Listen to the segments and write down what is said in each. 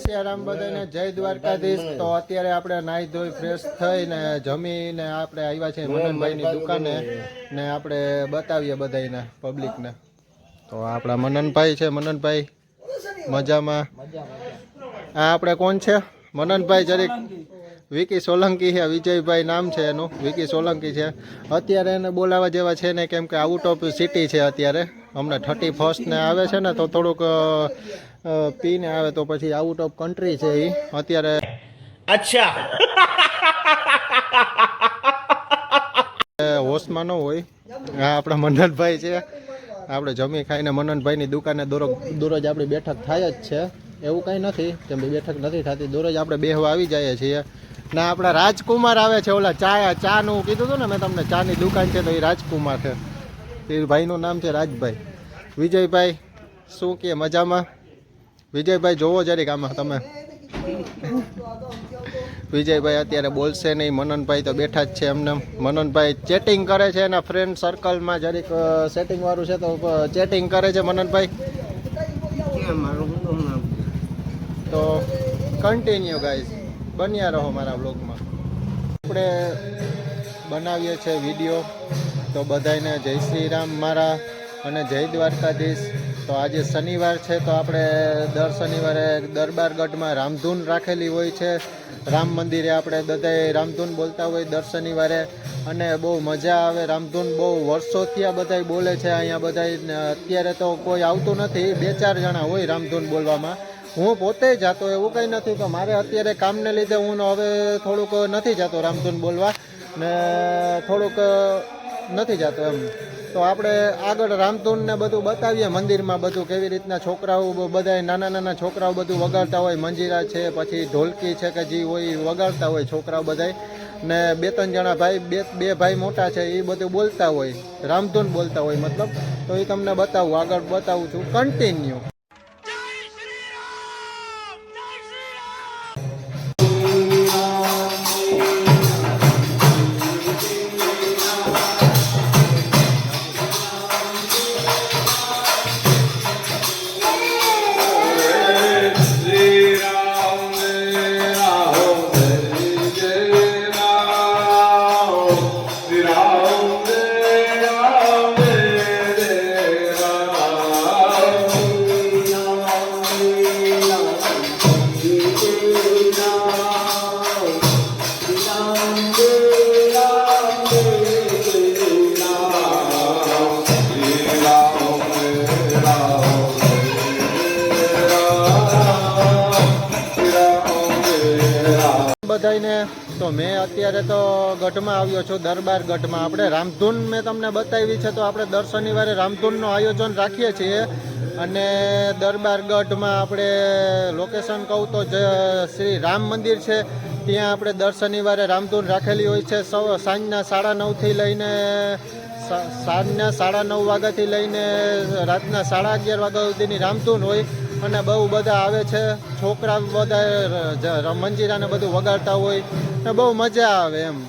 સિયારામ બધાને જય દ્વારકાધીશ। તો અત્યારે આપણે નાહી ધોઈ ફ્રેશ થઈને જમીને આપણે આવ્યા છીએ મનનભાઈની દુકાને ને આપણે બતાવીએ બધાને પબ્લિકને। તો આપણા મનનભાઈ છે, મનનભાઈ મજામાં? આ આપણે કોણ છે? મનનભાઈ જરીક વિકી સોલંકી છે, વિજયભાઈ નામ છે એનું, વિકી સોલંકી છે। અત્યારે એને બોલાવા જેવા છે ને, કેમ કે આઉટ ઓફ સિટી છે અત્યારે, હમણાં 31st ને આવે છે ને, તો થોડુંક પીને આવે તો પછી આઉટ ઓફ કન્ટ્રી છે એ અત્યારે। અચ્છા હોશમાં ન હોય। હા, આપણા મનનભાઈ છે। આપણે જમી ખાઈને મનનભાઈની દુકાને દરરોજ આપણી બેઠક થાય જ છે, એવું કંઈ નથી કે બેઠક નથી થતી, દરરોજ આપણે બેહવા આવી જઈએ છીએ। ના, આપણા રાજકુમાર આવે છે, ઓલા ચાનું કીધું હતું ને મેં તમને, ચાની દુકાન છે તો એ રાજકુમાર છે, એ ભાઈનું નામ છે રાજભાઈ। વિજયભાઈ શું કે મજામાં? વિજયભાઈ જોવો જરીક આમાં તમે। વિજયભાઈ અત્યારે બોલશે નહીં, મનનભાઈ તો બેઠા જ છે એમને। મનનભાઈ ચેટિંગ કરે છે એના ફ્રેન્ડ સર્કલમાં, જરીક સેટિંગ વાળું છે તો ચેટિંગ કરે છે મનનભાઈ। તો કન્ટિન્યુ ગાઈઝ, બન્યા રહો મારા બ્લોગમાં। આપણે બનાવીએ છીએ વિડીયો, તો બધાને જય શ્રી રામ મારા અને જય દ્વારકાધીશ। તો આજે શનિવાર છે, તો આપણે દર શનિવારે દરબારગઢમાં રામધૂન રાખેલી હોય છે, રામ મંદિરે આપણે બધાએ રામધૂન બોલતા હોય દર શનિવારે, અને બહુ મજા આવે। રામધૂન બહુ વર્ષોથી આ બધા બોલે છે અહીંયા બધા। અત્યારે તો કોઈ આવતું નથી, 2-4 જણા હોય રામધૂન બોલવામાં। હું પોતે જાતો, એવું કંઈ નથી, તો મારે અત્યારે કામને લીધે હું હવે થોડુંક નથી જતો રામધૂન બોલવા ને, થોડુંક નથી જતો એમ। તો આપણે આગળ રામધૂન ને બધું બતાવીએ મંદિરમાં, બધું કેવી રીતના છોકરાઓ બધા નાના નાના છોકરાઓ બધું વગાડતા હોય, મંજીરા છે, પછી ઢોલકી છે કે જે હોય વગાડતા હોય છોકરાઓ બધા, ને 2-3 જણા ભાઈ, બે ભાઈ મોટા છે એ બધું બોલતા હોય, રામધૂન બોલતા હોય મતલબ। તો એ તમને બતાવું, આગળ બતાવું છું કન્ટિન્યુ। બધાને તો મેં અત્યારે તો ગઢમાં આવ્યો છું, દરબાર ગઢમાં। આપણે રામધૂન મેં તમને બતાવી છે, તો આપણે દર શનિવારે રામધૂનનું આયોજન રાખીએ છીએ, અને દરબાર ગઢમાં આપણે લોકેશન કહું તો શ્રી રામ મંદિર છે, ત્યાં આપણે દર શનિવારે રામધૂન રાખેલી હોય છે। સાંજના 9:30થી લઈને સાંજના 9:30 વાગ્યાથી લઈને રાતના 11:30 વાગ્યા સુધીની રામધૂન હોય, અને બહુ બધા આવે છે છોકરા, બધા મંજીરાને બધું વગાડતા હોય ને, બહુ મજા આવે એમ।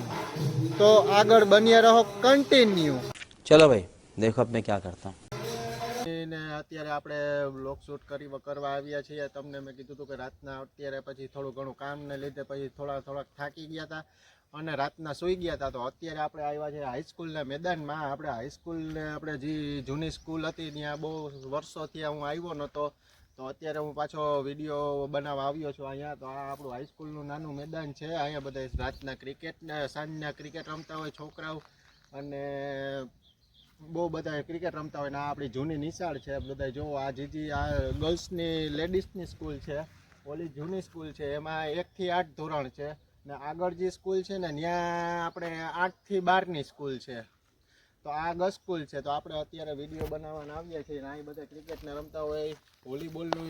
તો આગળ બન્યા રહો કન્ટિન્યુ। ચલો ભાઈ, દેખો अब मैं क्या करता हूँ। ને અત્યારે આપણે બ્લોગ શૂટ કરવા આવ્યા છીએ। તમને મેં કીધું હતું કે રાતના અત્યારે પછી થોડું ઘણું કામને લીધે પછી થોડાક થાકી ગયા હતા અને રાતના સૂઈ ગયા હતા। તો અત્યારે આપણે આવ્યા છીએ હાઈસ્કૂલના મેદાનમાં। આપણે હાઈસ્કૂલને આપણે જે જૂની સ્કૂલ હતી ત્યાં બહુ વર્ષોથી હું આવ્યો નહોતો, તો અત્યારે હું પાછો વિડીયો બનાવવા આવ્યો છું અહીંયા। તો આ આપણું હાઈસ્કૂલનું નાનું મેદાન છે, અહીંયા બધા રાતના સાંજના ક્રિકેટ રમતા હોય છોકરાઓ, અને બહુ બધા ક્રિકેટ રમતા હોય ને। આ આપણી જૂની નિશાળ છે, બધા જો આ આ ગર્લ્સની લેડીઝની સ્કૂલ છે, ઓલી જૂની સ્કૂલ છે, એમાં 1 થી 8 ધોરણ છે, ને આગળ જે સ્કૂલ છે ને ત્યાં આપણે 8 થી 12ની સ્કૂલ છે। તો આ ગર્લ્સ સ્કૂલ છે। તો આપણે અત્યારે વિડીયો બનાવવાના આવ્યા છીએ, અહીં બધા ક્રિકેટને રમતા હોય, વોલીબોલનું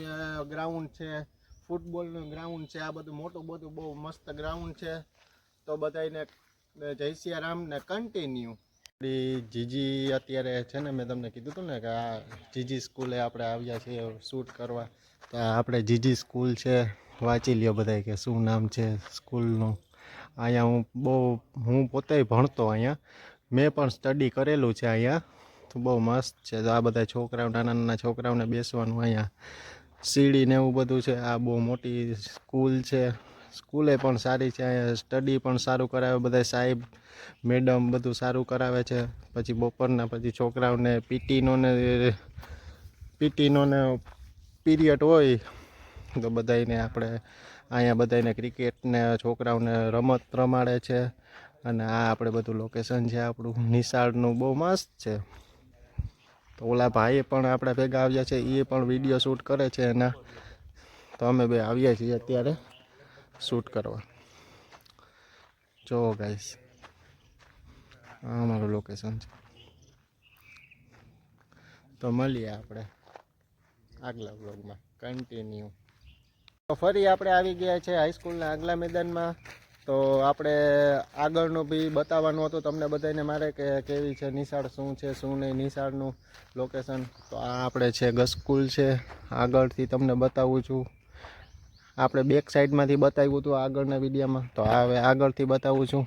ગ્રાઉન્ડ છે, ફૂટબોલનું ગ્રાઉન્ડ છે, આ બધું મોટું બહુ મસ્ત ગ્રાઉન્ડ છે। તો બધાને જય સિયા રામ ને કન્ટિન્યુ। જીજી અત્યારે છે ને, મેં તમને કીધું હતું ને કે આ જીજી સ્કૂલે આપણે આવ્યા છીએ શૂટ કરવા। તો આપણે જીજી સ્કૂલ છે, વાંચી લ્યો બધા કે શું નામ છે સ્કૂલનું। અહીંયા હું પોતે ભણતો, અહીંયા મેં પણ સ્ટડી કરેલું છે અહીંયા। તો બહુ મસ્ત છે। તો આ બધા છોકરાઓ, નાના નાના છોકરાઓને બેસવાનું અહીંયા સીડી ને એવું બધું છે. આ બહુ મોટી સ્કૂલ છે. સ્કૂલે પણ સારી છે. અહીંયા સ્ટડી પણ સારું કરાવે બધા સાહેબ મેડમ બધું સારું કરાવે છે. પછી બપોરના પછી છોકરાઓને પીટીનો ને પીરિયડ હોય તો બધાને આપણે અહીંયા બધાને ક્રિકેટ ને છોકરાઓને રમત રમાડે છે. અને આ આપણે બધું લોકેશન છે આપણું નિશાળનું બહુ મસ્ત છે. તો ઓલા ભાઈ પણ આપણે ભેગા આવ્યા છે, એ પણ વિડીયો શૂટ કરે છે એના. તો અમે બે આવ્યા છીએ અત્યારે શૂટ કરવા. જો ગાઈસ આ અમારું લોકેશન છે. તો મળીએ આપણે આગલા બ્લોગમાં કન્ટિન્યુ. તો ફરી આપણે આવી ગયા છે હાઈસ્કૂલના આગલા મેદાનમાં. તો આપણે આગળનું બી બતાવવાનું હતું તમને બધાને મારે કે કેવી છે નિશાળ, શું છે શું નહીં નિશાળનું લોકેશન. તો આ આપણે છે ગસ્કૂલ છે. આગળથી તમને બતાવું છું. આપણે બેક સાઈડમાંથી બતાવ્યું હતું આગળના વિડીયોમાં, તો હવે આગળથી બતાવું છું.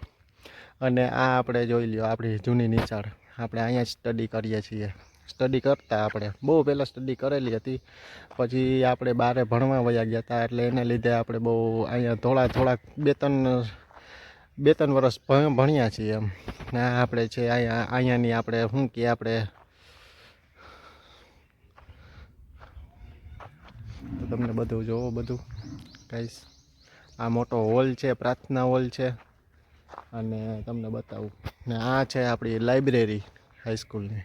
અને આ આપણે જોઈ લ્યો આપણી જૂની નિશાળ. આપણે અહીંયા જ સ્ટડી કરીએ છીએ. સ્ટડી કરતા આપણે બહુ પહેલાં સ્ટડી કરેલી હતી, પછી આપણે બહારે ભણવા વયા ગયા હતા. એટલે એને લીધે આપણે બહુ અહીંયા થોડાક બે ત્રણ વર્ષ ભણ્યા છીએ એમ. ને આપણે છે અહીંયાની આપણે શું કે આપણે તો તમને બધું જોવો બધું ગાઈસ. આ મોટો હોલ છે, પ્રાર્થના હોલ છે. અને તમને બતાવું ને આ છે આપણી લાઇબ્રેરી હાઈસ્કૂલની.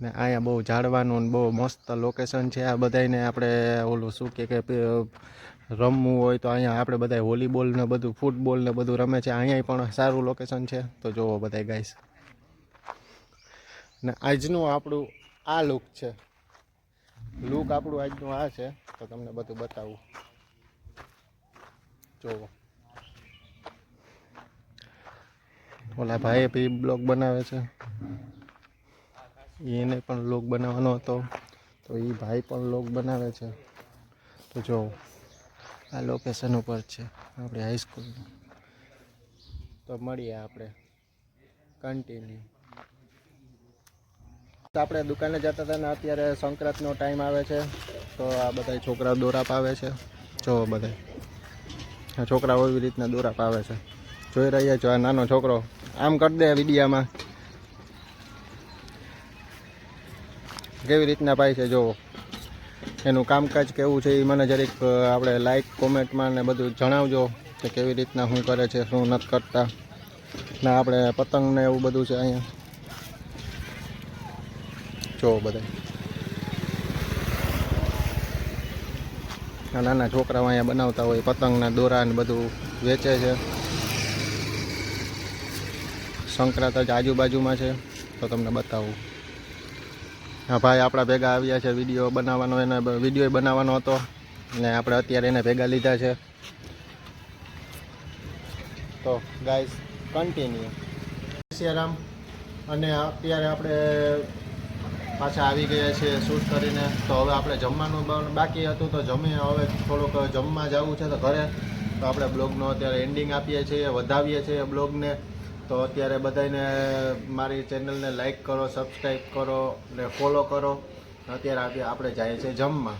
ને અહીંયા બહુ ઝાડવાનું ને બહુ મસ્ત લોકેશન છે. આ બધાને આપણે ઓલું શું કે રમવું હોય તો અહીંયા આપણે બધા વોલીબોલ ને બધું ફૂટબોલ ને બધું રમે છે. અહીંયા પણ સારું લોકેશન છે. તો જોવો બધા ગાઈસ. ને આજનું આપણું આ લુક છે. લુક આપણું આજનું આ છે. તો તમને બધું બતાવું. જોવો ઓલા ભાઈએ બી બ્લોગ બનાવે છે. એને પણ લોગ બનાવવાનો હતો તો એ ભાઈ પણ લોગ બનાવે છે. તો જો આ લોકેશન ઉપર છે આપણે હાઈસ્કૂલ. તો મળીએ આપણે કન્ટિન્યુ. તો આપણે દુકાને જતા હતા ને અત્યારે સંક્રાંતનો ટાઈમ આવે છે. તો આ બધા છોકરાઓ દોરા પાવે છે. જો બધા આ છોકરાઓ એવી રીતના દોરા પાવે છે. જોઈ રહ્યા છો આ નાનો છોકરો આમ કરી દે વિડીયામાં કેવી રીતના પાય છે. જો એનું કામકાજ કેવું છે એ મને જરીક આપણે લાઈક કોમેન્ટમાં ને બધું જણાવજો કે કેવી રીતના શું કરે છે શું નથી કરતા. ને આપણે પતંગ ને એવું બધું છે અહીંયા. જો બધા નાના છોકરાઓ અહીંયા બનાવતા હોય પતંગના દોરા ને બધું વેચે છે. સંક્રાંત જ આજુબાજુમાં છે તો તમને બતાવું. હા ભાઈ આપણા ભેગા આવ્યા છે વિડીયો બનાવવાનો. એને વિડીયો બનાવવાનો હતો ને આપણે અત્યારે એને ભેગા લીધા છે. તો ગાઈસ કન્ટિન્યુ. સિયારામ. અને અત્યારે આપણે પાછા આવી ગયા છે શૂટ કરીને. તો હવે આપણે જમવાનું બાકી હતું તો જમીને હવે થોડુંક જમવા જવું છે તો ઘરે. તો આપણે બ્લોગનો અત્યારે એન્ડિંગ આપીએ છીએ, વધાવીએ છીએ બ્લોગને. તો અત્યારે બધાને મારી ચેનલને લાઈક કરો, સબસ્ક્રાઈબ કરો ને ફોલો કરો. અત્યારે આપણે જઈએ છીએ જમવા.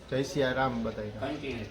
જય સિયા રામ બધાને.